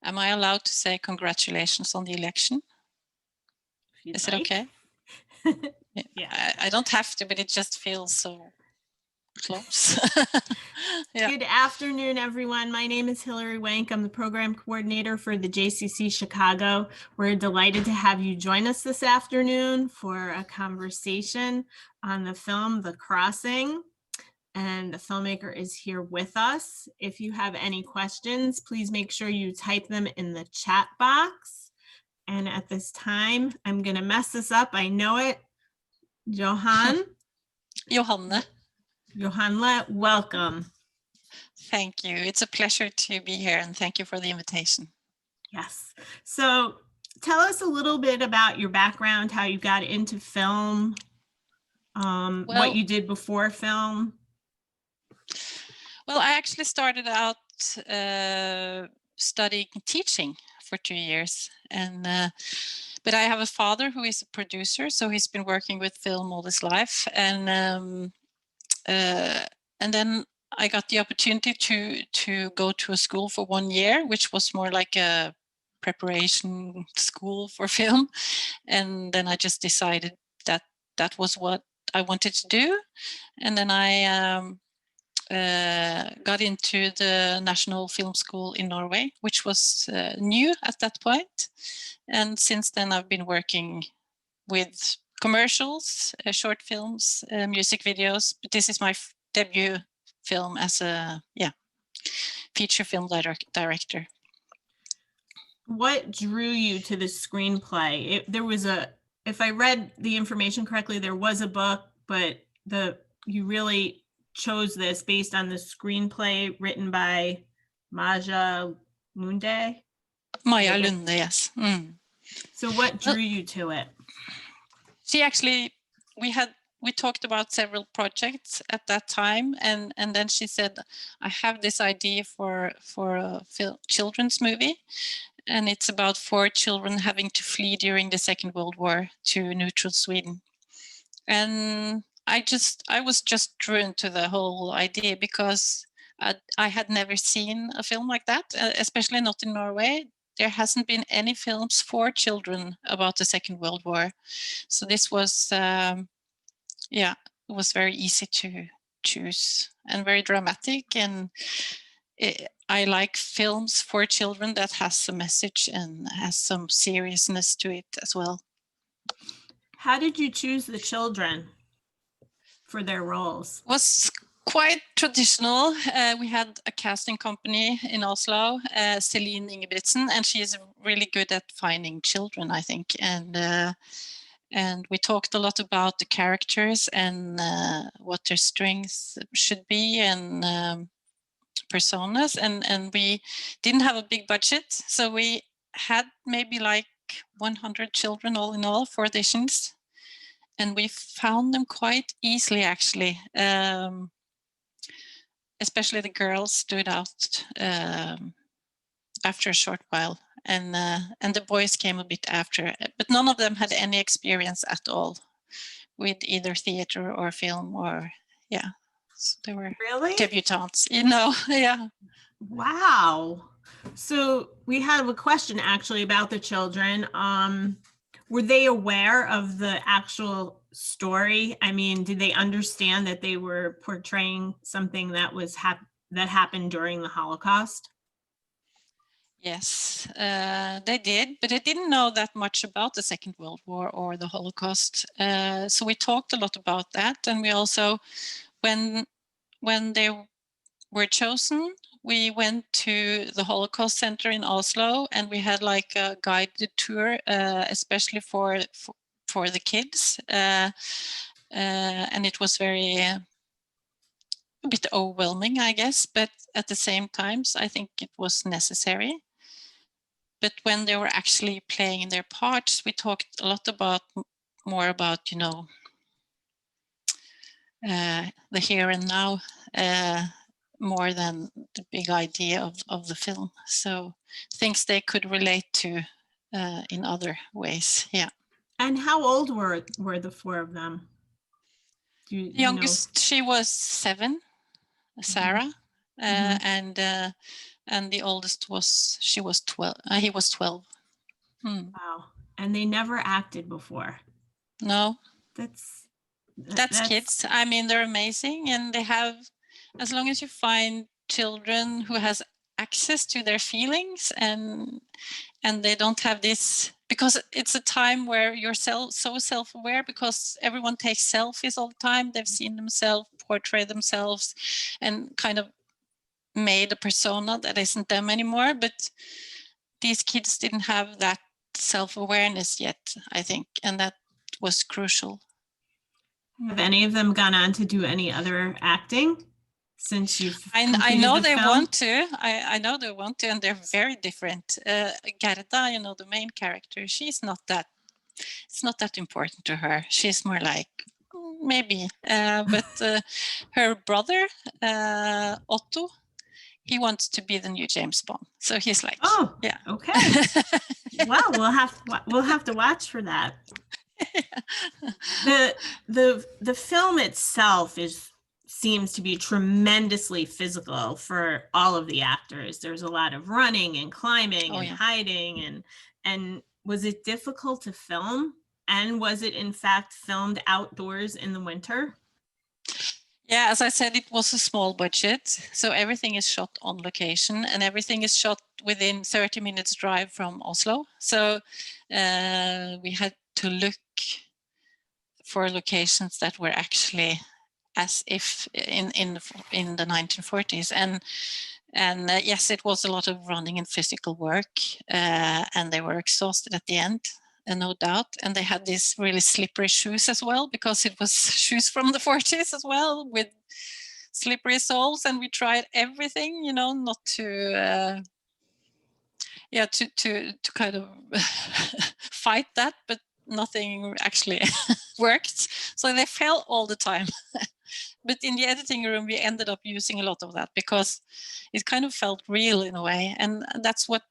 Am I allowed to say congratulations on the election? Is it okay? Yeah. I don't have to, but it just feels so close. Yeah. Good afternoon, everyone. My name is Hillary Wank. I'm the program coordinator for the JCC Chicago. We're delighted to have you join us this afternoon for a conversation on the film The Crossing. And the filmmaker is here with us. If you have any questions, please make sure you type them in the chat box. And at this time, I'm going to mess this up. I know it. Johanne? Johanne, welcome. Thank you. It's a pleasure to be here, and thank you for the invitation. Yes. So tell us a little bit about your background, how you got into film, what you did before film. Well, I actually started out studying teaching for 2 years, and but I have a father who is a producer, so he's been working with film all his life, and then I got the opportunity to go to a school for 1 year, which was more like a preparation school for film, and then I just decided that that was what I wanted to do, and then I got into the National Film School in Norway, which was new at that point. And since then, I've been working with commercials, short films, music videos. But this is my debut film as a feature film director. What drew you to the screenplay? If I read the information correctly, there was a book, but you really chose this based on the screenplay written by Maja Lunde? Maja Lunde, yes. So what drew you to it? She actually, we talked about several projects at that time, and then she said, I have this idea for a children's movie, and it's about 4 children having to flee during the Second World War to neutral Sweden. And I was just drawn to the whole idea because I had never seen a film like that, especially not in Norway. There hasn't been any films for children about the Second World War. So this was, it was very easy to choose and very dramatic. And I like films for children that has a message and has some seriousness to it as well. How did you choose the children for their roles? It was quite traditional. We had a casting company in Oslo, Celine Ingebrigtsen, and she is really good at finding children, I think. And we talked a lot about the characters and what their strengths should be and personas. And we didn't have a big budget, so we had maybe like 100 children all in all for auditions. And we found them quite easily, actually. Especially the girls stood out after a short while, and the boys came a bit after. But none of them had any experience at all with either theater or film, or so they were really debutantes, yeah. Wow. So we have a question actually about the children. Were they aware of the actual story? I mean, did they understand that they were portraying something that was that happened during the Holocaust? Yes, they did, but they didn't know that much about the Second World War or the Holocaust. So we talked a lot about that, and we also, when they were chosen, we went to the Holocaust Center in Oslo, and we had like a guided tour, especially for the kids, and it was a bit overwhelming, I guess, but at the same time, I think it was necessary. But when they were actually playing their parts, we talked a lot more about the here and now, more than the big idea of the film. So things they could relate to in other ways. Yeah. And how old were the 4 of them? The youngest, she was 7, Sarah, and and the oldest was, he was 12. Wow. And they never acted before. No, That's that's kids. I mean, they're amazing, and they have, as long as you find children who has access to their feelings, and they don't have this, because it's a time where you're so self-aware, because everyone takes selfies all the time. They've seen themselves portray themselves and kind of made a persona that isn't them anymore. But these kids didn't have that self-awareness yet, I think, and that was crucial. Have any of them gone on to do any other acting since you've I completed know the they film? want to. I know they want to, and they're very different. Gerda, you know, the main character, she's not that, it's not that important to her. She's more like, maybe. But her brother, Otto, he wants to be the new James Bond. So he's like, Oh, yeah. okay. Wow, we'll have to watch for that. The film itself seems to be tremendously physical for all of the actors. There's a lot of running and climbing and hiding, and was it difficult to film? And was it in fact filmed outdoors in the winter? Yeah, as I said, it was a small budget, so everything is shot on location, and everything is shot within 30 minutes drive from Oslo. So we had to look for locations that were actually as if in the 1940s, and yes, it was a lot of running and physical work, and they were exhausted at the end, no doubt. And they had these really slippery shoes as well, because it was shoes from the 40s as well, with slippery soles. And we tried everything, you know, not to to kind of fight that, but nothing actually worked. So they fell all the time. But in the editing room, we ended up using a lot of that, because it kind of felt real in a way. And that's what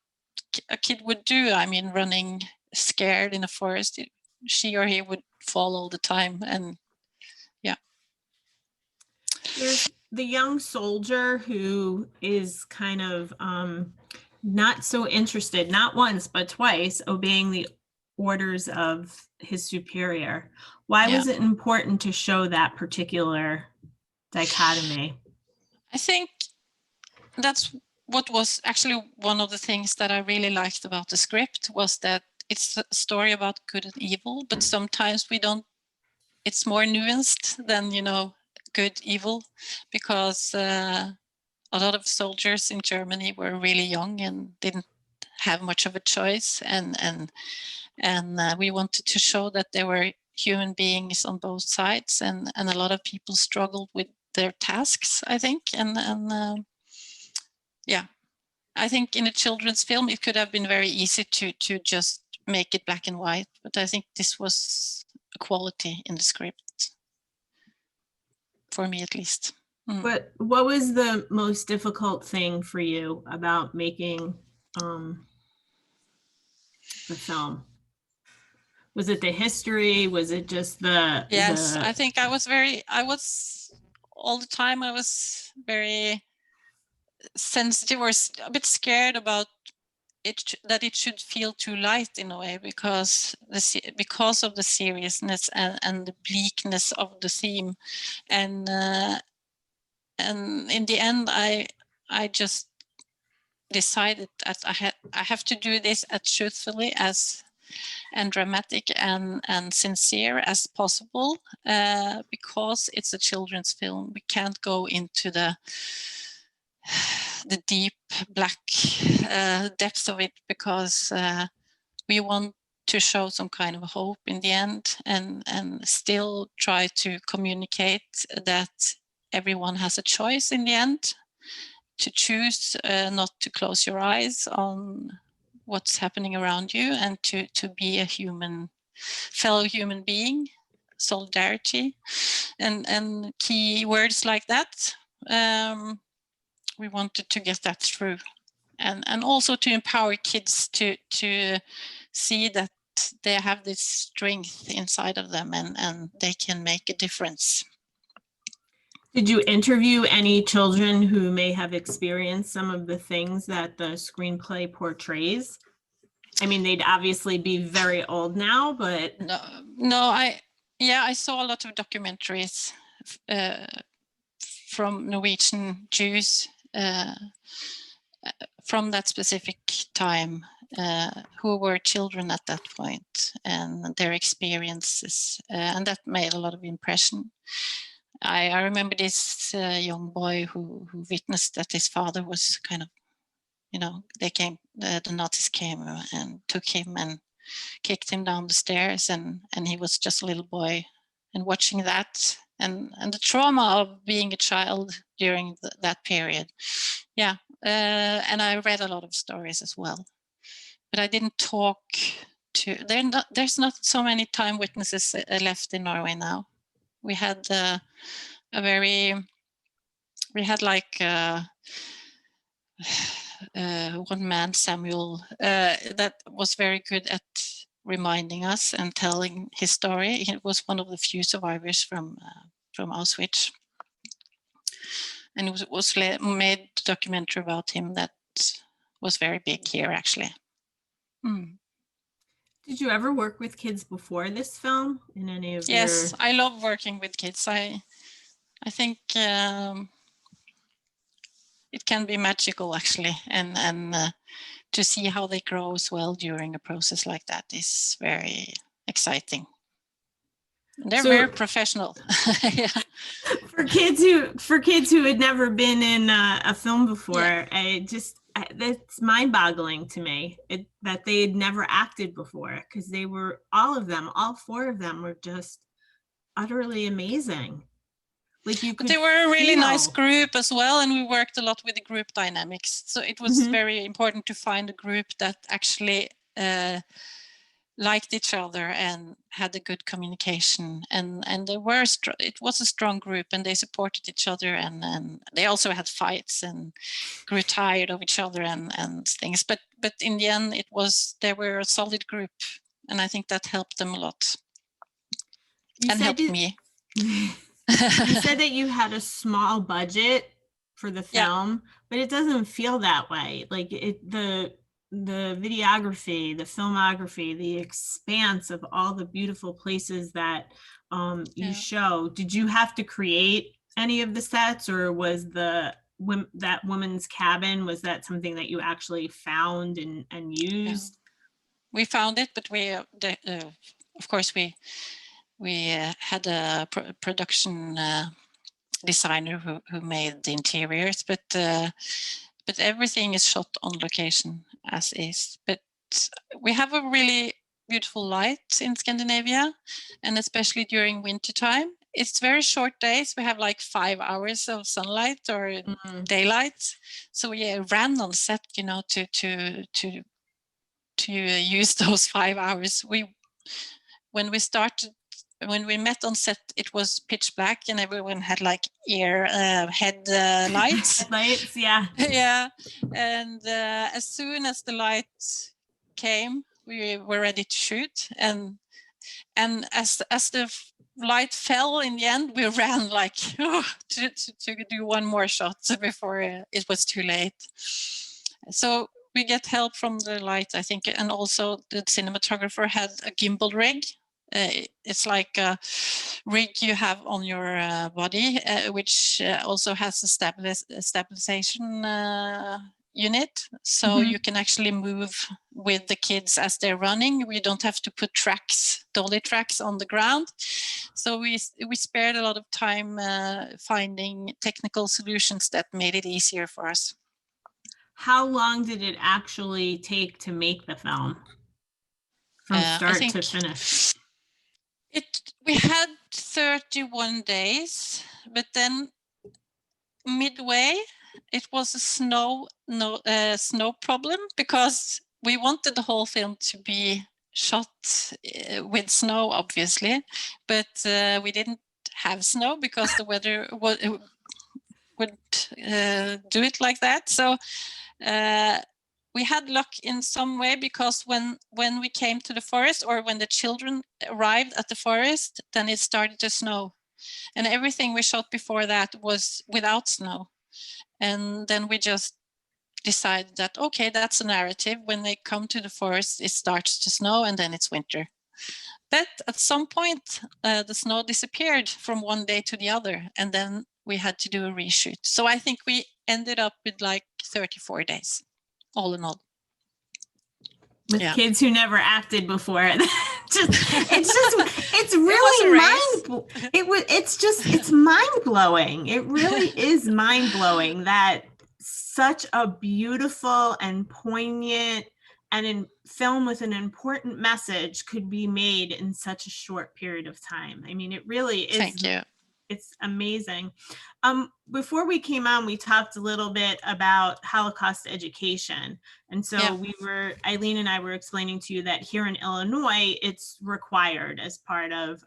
a kid would do. I mean, running scared in a forest, she or he would fall all the time. And yeah. There's the young soldier who is kind of not so interested, not once, but twice, obeying the orders of his superior. Why was it important to show that particular dichotomy? I think that's what was actually one of the things that I really liked about the script, was that it's a story about good and evil, but sometimes we don't, it's more nuanced than, you know, good, evil, because a lot of soldiers in Germany were really young and didn't have much of a choice. And we wanted to show that there were human beings on both sides, and a lot of people struggled with their tasks, I think. And yeah, I think in a children's film, it could have been very easy to just make it black and white, but I think this was a quality in the script, for me at least. But what was the most difficult thing for you about making the film? Was it the history? Was it just the... Yes, I think I was all the time, I was very sensitive, or a bit scared about it, that it should feel too light in a way, because of the seriousness and the bleakness of the theme. And in the end, I just decided that I have to do this as truthfully and dramatic and sincere as possible, because it's a children's film. We can't go into the deep black depths of it, because we want to show some kind of hope in the end, and still try to communicate that everyone has a choice in the end, to choose not to close your eyes on what's happening around you, and to be a fellow human being, solidarity, and key words like that. We wanted to get that through, and also to empower kids to see that they have this strength inside of them, and they can make a difference. Did you interview any children who may have experienced some of the things that the screenplay portrays? I mean, they'd obviously be very old now, but I saw a lot of documentaries from Norwegian Jews from that specific time who were children at that point, and their experiences, and that made a lot of impression. I remember this young boy who witnessed that his father was kind of, the Nazis came and took him and kicked him down the stairs, and he was just a little boy, and watching that and the trauma of being a child during that period. And I read a lot of stories as well, but I didn't talk to. There's not so many time witnesses left in Norway now. We had one man, Samuel, that was very good at reminding us and telling his story. He was one of the few survivors from Auschwitz, and it was made a documentary about him that was very big here, actually. Did you ever work with kids before this film in any of Yes, your... I love working with kids. I think it can be magical, actually, and to see how they grow as well during a process like that is very exciting. They're very professional. Yeah. For kids who had never been in a film before, that's mind-boggling to me that they had never acted before, because all four of them were just utterly amazing. Like, you could. But they were a really nice group as well, and we worked a lot with the group dynamics. So it was very important to find a group that actually liked each other and had a good communication, and it was a strong group, and they supported each other, and they also had fights and grew tired of each other and things, but in the end they were a solid group, and I think that helped them a lot. Helped me. You said that you had a small budget for the film, but it doesn't feel that way. Like, the videography, the filmography, the expanse of all the beautiful places that you show. Did you have to create any of the sets, or was that woman's cabin, was that something that you actually found and used? We found it, but of course we had a production designer who made the interiors, but everything is shot on location as is. But we have a really beautiful light in Scandinavia, and especially during winter time. It's very short days. We have like 5 hours of sunlight or daylight. So we ran on set, to use those 5 hours. When we met on set, it was pitch black, and everyone had like head lights. Lights, yeah. Yeah, and as soon as the light came, we were ready to shoot, and as the light fell in the end, we ran like to do one more shot before it was too late. So we get help from the light, I think, and also the cinematographer had a gimbal rig. It's like a rig you have on your body, which also has a stabilization unit. So you can actually move with the kids as they're running. We don't have to put dolly tracks on the ground. So we spared a lot of time finding technical solutions that made it easier for us. How long did it actually take to make the film from start to finish? We had 31 days, but then midway it was a snow problem, because we wanted the whole film to be shot with snow, obviously, but we didn't have snow because the weather would do it like that. So we had luck in some way, because when we came to the forest, or when the children arrived at the forest, then it started to snow. And everything we shot before that was without snow. And then we just decided that, okay, that's a narrative. When they come to the forest, it starts to snow and then it's winter. But at some point, the snow disappeared from one day to the other, and then we had to do a reshoot. So I think we ended up with like 34 days, all in all. With Yeah. kids who never acted before. It's mind-blowing. It really is mind-blowing that such a beautiful and poignant and in film with an important message could be made in such a short period of time. I mean, it really is. Thank you. It's amazing. Before we came on, we talked a little bit about Holocaust education. And so Eileen and I were explaining to you that here in Illinois, it's required as part of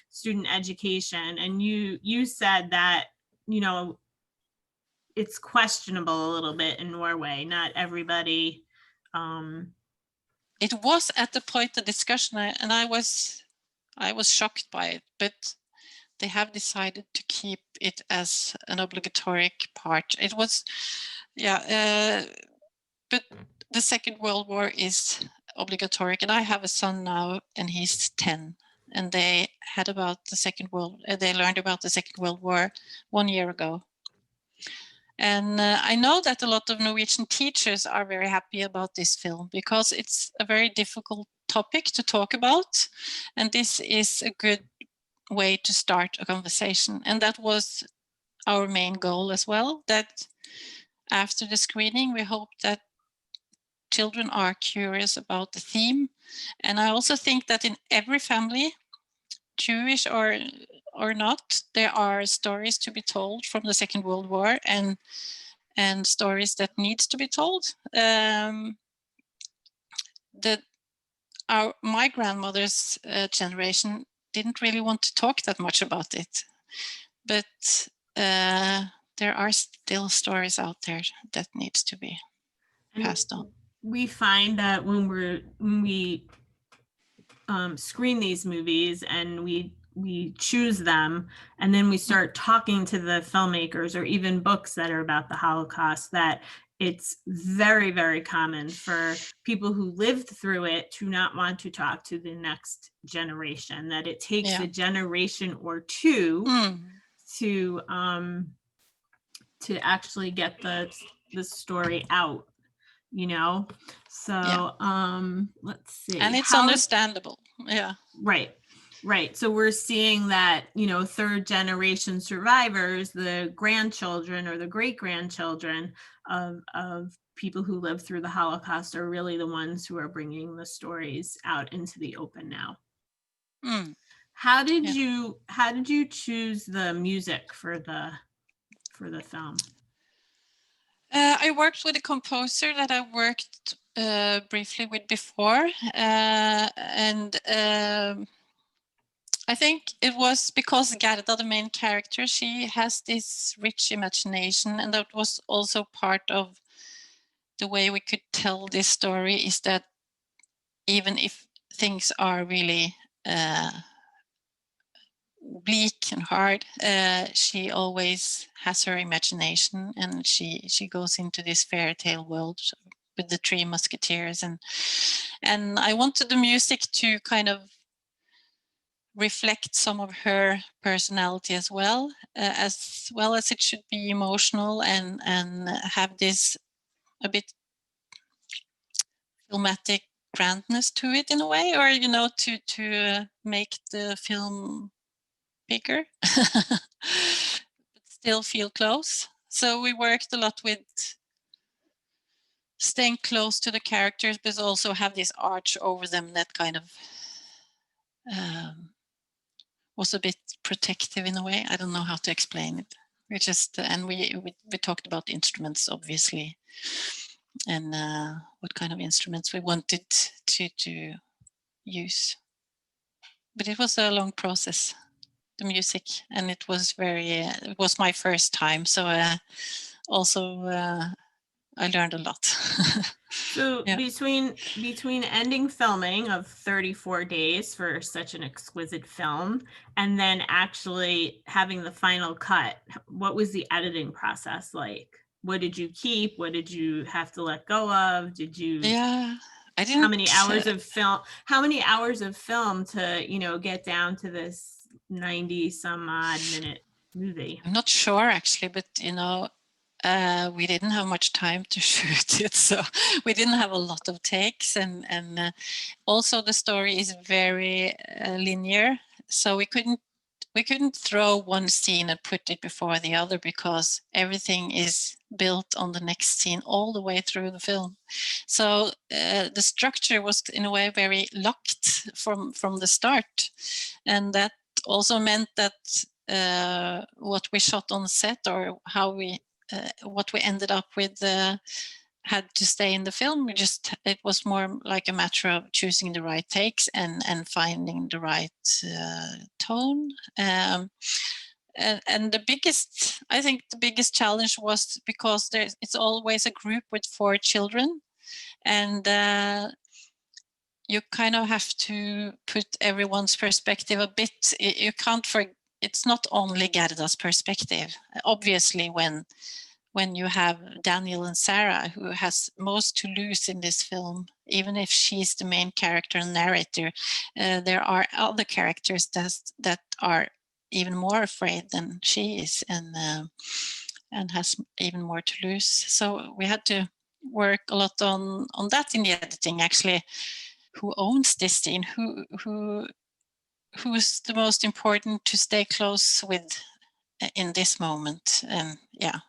student education. And you said that, you know, it's questionable a little bit in Norway. Not everybody. It was at the point of discussion, and I was shocked by it, but they have decided to keep it as an obligatory part. It was, but the Second World War is obligatory, and I have a son now, and he's 10, and they had about the they learned about the Second World War 1 year ago. And I know that a lot of Norwegian teachers are very happy about this film because it's a very difficult topic to talk about, and this is a good way to start a conversation. And that was our main goal as well, that after the screening, we hope that children are curious about the theme. And I also think that in every family, Jewish or not, there are stories to be told from the Second World War and stories that needs to be told. My grandmother's generation didn't really want to talk that much about it, but there are still stories out there that needs to be passed on. We find that when we screen these movies and we choose them, and then we start talking to the filmmakers or even books that are about the Holocaust, that it's very, very common for people who lived through it to not want to talk to the next generation, that it takes a generation or two to actually get the story out, you know? So let's see. And it's understandable. Yeah. Right. So we're seeing that, you know, third generation survivors, the grandchildren or the great grandchildren of people who lived through the Holocaust, are really the ones who are bringing the stories out into the open now. How did you choose the music for the film? I worked with a composer that I worked briefly with before, and I think it was because Gerda, the main character, she has this rich imagination, and that was also part of the way we could tell this story, is that even if things are really bleak and hard, she always has her imagination, and she goes into this fairy tale world with the Three Musketeers, and I wanted the music to kind of reflect some of her personality as well as it should be emotional and have this a bit filmatic grandness to it in a way, or you know, to make the film bigger but still feel close. So we worked a lot with staying close to the characters, but also have this arch over them that kind of was a bit protective in a way. I don't know how to explain it. We just and we talked about instruments, obviously, and what kind of instruments we wanted to use. But it was a long process, the music, and it was my first time. So also I learned a lot. So Yeah. between ending filming of 34 days for such an exquisite film and then actually having the final cut, what was the editing process like? What did you keep? What did you have to let go of? Did you Yeah, I how didn't. many hours of film to, get down to this 90 some odd minute movie? I'm not sure actually, but we didn't have much time to shoot it, so we didn't have a lot of takes, and also the story is very linear, so we couldn't throw one scene and put it before the other because everything is built on the next scene all the way through the film. So the structure was in a way very locked from the start, and that also meant that what we shot on set or how what we ended up with had to stay in the film. It was more like a matter of choosing the right takes and finding the right tone. And I think the biggest challenge was because it's always a group with 4 children, and you kind of have to put everyone's perspective a bit. You can't forget. It's not only Gerda's perspective. Obviously, when you have Daniel and Sarah, who has most to lose in this film, even if she's the main character and narrator, there are other characters that are even more afraid than she is, and has even more to lose. So we had to work a lot on that in the editing. Actually, who owns this scene? Who's the most important to stay close with in this moment? And yeah,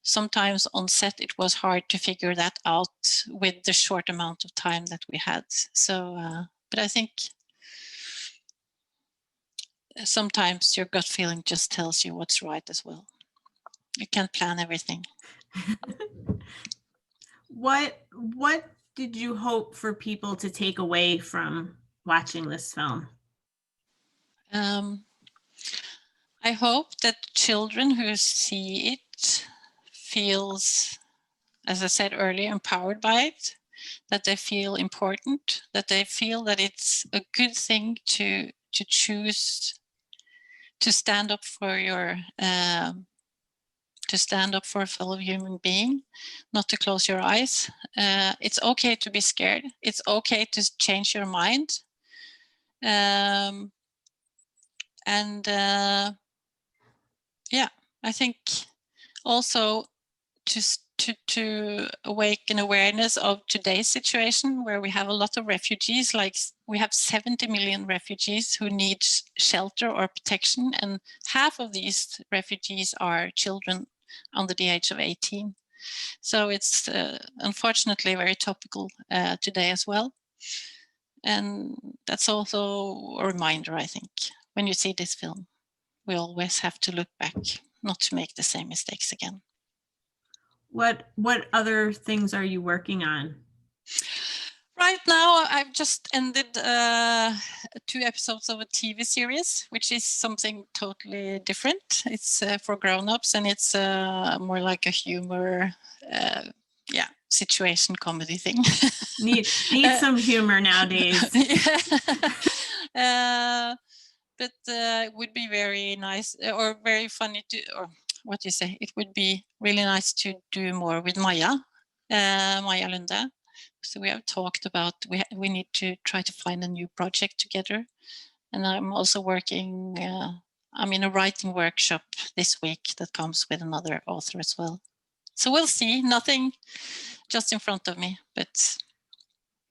sometimes on set it was hard to figure that out with the short amount of time that we had. So, but I think sometimes your gut feeling just tells you what's right as well. You can't plan everything. What did you hope for people to take away from watching this film? I hope that children who see it feels, as I said earlier, empowered by it, that they feel important, that they feel that it's a good thing to choose to stand up for to stand up for a fellow human being, not to close your eyes. It's okay to be scared. It's okay to change your mind. And yeah, I think also to awaken awareness of today's situation, where we have a lot of refugees. Like we have 70 million refugees who need shelter or protection, and half of these refugees are children under the age of 18. So it's unfortunately very topical today as well. And that's also a reminder, I think, when you see this film, we always have to look back, not to make the same mistakes again. What other things are you working on? Right now, I've just ended 2 episodes of a TV series, which is something totally different. It's for grown-ups, and it's more like a humor, situation comedy thing. Need some humor nowadays. But it would be very nice or very funny or what do you say? It would be really nice to do more with Maja Lunde. So we have talked about we need to try to find a new project together, and I'm also working. I'm in a writing workshop this week that comes with another author as well. So we'll see. Nothing just in front of me, but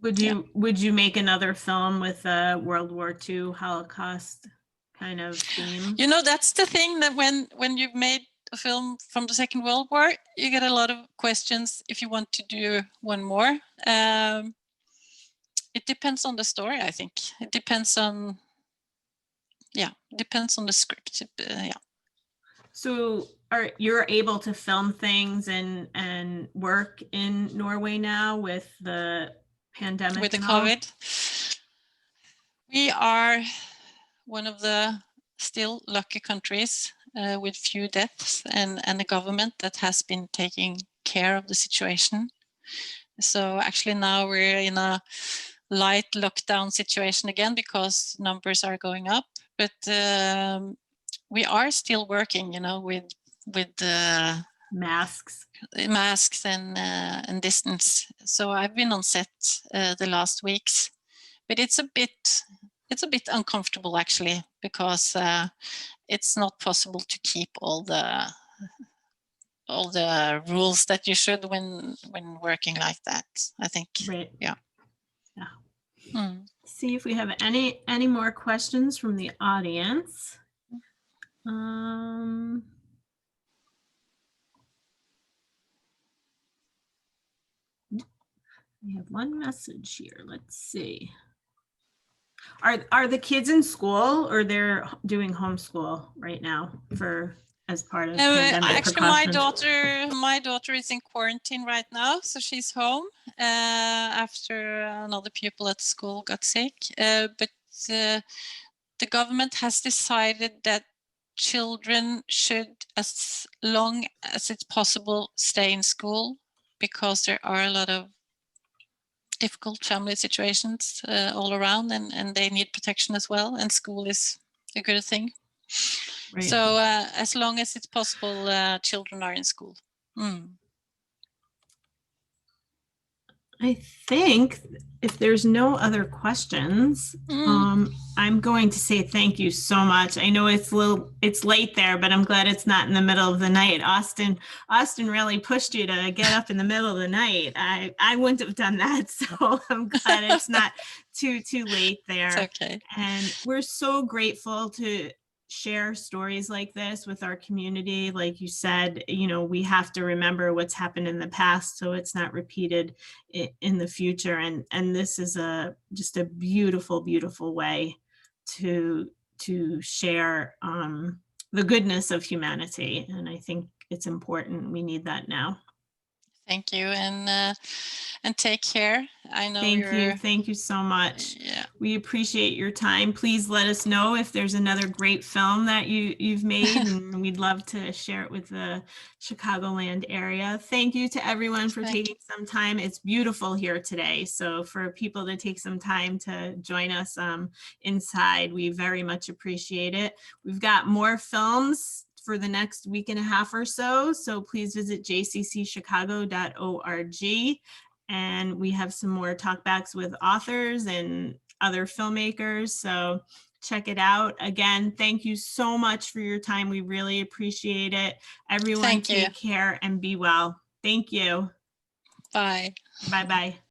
would you make another film with a World War II Holocaust kind of theme? That's the thing, that when you've made a film from the Second World War, you get a lot of questions if you want to do one more. It depends on the story, I think. It depends on the script. So you're able to film things and work in Norway now with the pandemic With the and all? COVID, we are one of the still lucky countries with few deaths, and a government that has been taking care of the situation. So actually now we're in a light lockdown situation again because numbers are going up, but we are still working, you know, with Masks. and distance. So I've been on set the last weeks, but it's a bit uncomfortable actually, because it's not possible to keep all the rules that you should when working like that, I think. Right. Yeah. See if we have any more questions from the audience. We have one message here. Let's see. Are the kids in school, or they're doing homeschool right now as part of pandemic Actually, precautions? my daughter is in quarantine right now, so she's home after another pupil at school got sick. But the government has decided that children should, as long as it's possible, stay in school, because there are a lot of difficult family situations all around, and they need protection as well, and school is a good thing. Right. So as long as it's possible, children are in school. I think if there's no other questions, I'm going to say thank you so much. I know it's late there, but I'm glad it's not in the middle of the night. Austin really pushed you to get up in the middle of the night. I wouldn't have done that, so I'm glad it's not too late there. It's okay. And we're so grateful to share stories like this with our community. Like you said, you know, we have to remember what's happened in the past so it's not repeated in the future. And this is just a beautiful, beautiful way to share the goodness of humanity. And I think it's important. We need that now. Thank you, and take care. I know Thank you so much. Yeah. We appreciate your time. Please let us know if there's another great film that you've made, and we'd love to share it with the Chicagoland area. Thank you to everyone for taking some time. It's beautiful here today, so for people to take some time to join us inside, we very much appreciate it. We've got more films for the next week and a half or so, so please visit jccchicago.org. And we have some more talkbacks with authors and other filmmakers, so check it out. Again, thank you so much for your time. We really appreciate it. Everyone, take care and be well. Thank you. Bye. Bye-bye.